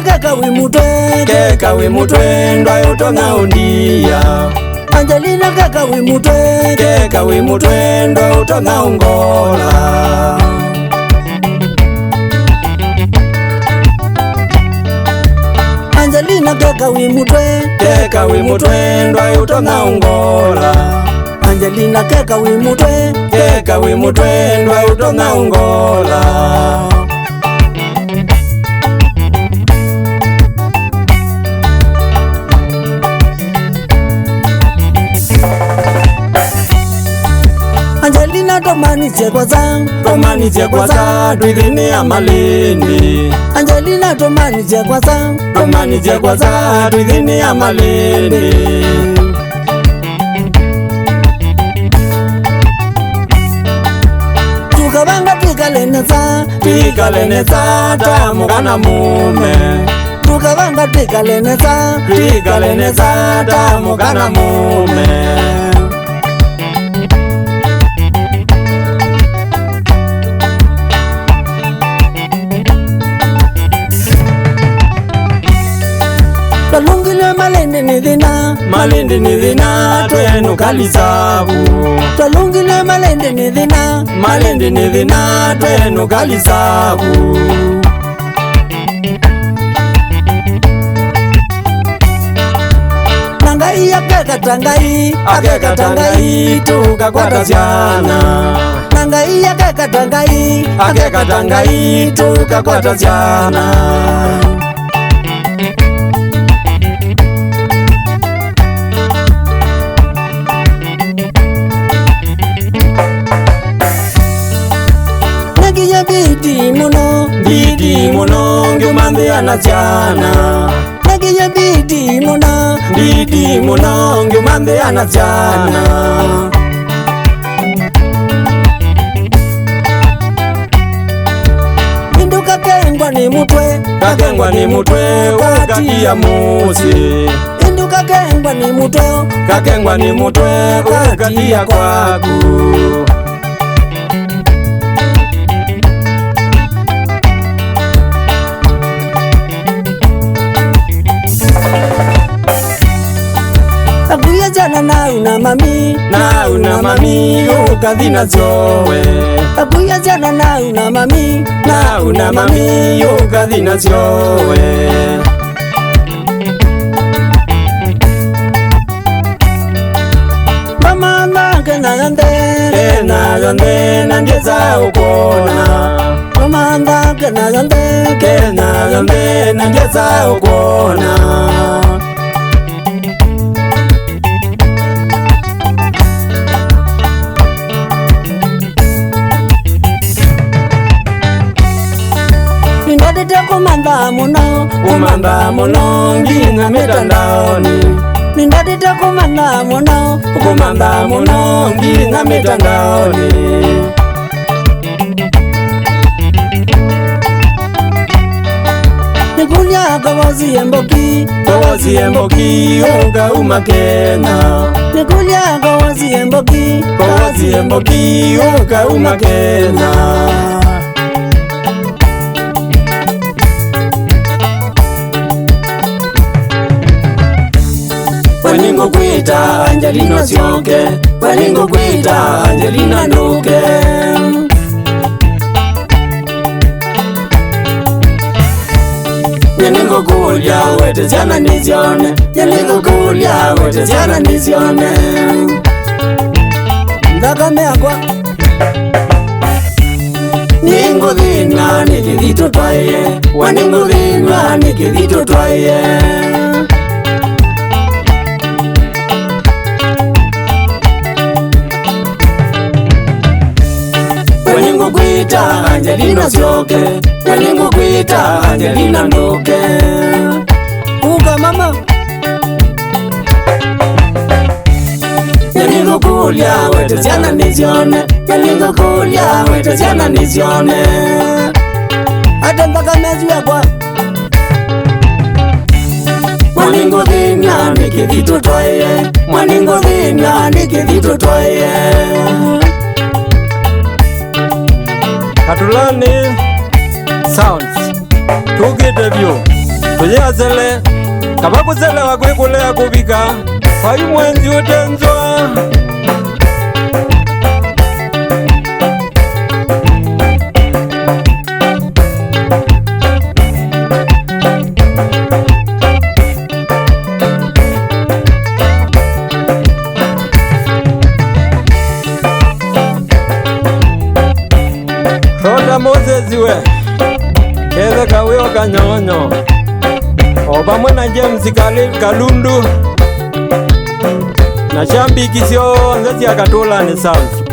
Angelina keka wimutwe ndwa utonga undia. Angelina keka wimutwe ndwa utonga ungola. Angelina keka wimutwe ndwa utonga ungola. Angelina keka wimutwe ndwa utonga ungola. Angelina tomanizie kwa za twithini ya malindi. Angelina tomanizie kwa za twithini ya malindi. Tukabanga twikaleneza tamugana mume. Tukabanga twikaleneza tamugana mume. Talungile malindi ni dhina twenu kalisabu. Talungile malindi ni dhina twenu kalisabu. Tangai akeka tangai tukakwata siana. Tangai akeka tangai tukakwata siana. Bidi muno ngumande anachana. Nagiye bidi muno ngumande anachana. Indu kakengwa ni mutwe wakati ya musi. Indu kakengwa ni mutwe wakati ya kwaku. Abuya jana na una mami ukadhina zowe. Abuya jana na una mami ukadhina zowe. Mama nange nagande nangeza ukona. Mama nange nagande nangeza ukona. Umanda muno ngina mitandaoni. Nindadita kumanda muno ngina mitandaoni. Nikulia kawazi emboki uga umakena. Nikulia kawazi emboki uga umakena. Walingo kuita Angelina sioke. Walingo kuita Angelina nduke. Nyalingo kulia wete ziana nizione. Nyalingo kulia wete ziana nizione. Ndakame akwa ningo dhina nikidhito twaye. Waningo dhina nikidhito twaye. Walingo kuita Angelina sioke. Walingo kuita Angelina nduke. Uga mama Nyalingo kulia wete ziana nizione. Nyalingo kulia wete ziana nizione. Ata mpaka mezu yakwa Mwaningo dhina nikidhito twaye. Mwaningo dhina nikidhito twaye. Katulani Sounds Tugete vyo tuyazele kabakuzele wakwikulea kubika payu mwenzi utenzwa Roda Moses we Keze Kawio Kanyonyo Obamwe na James Kalundu na Shambi Kisio Nzezi ya Katula ni South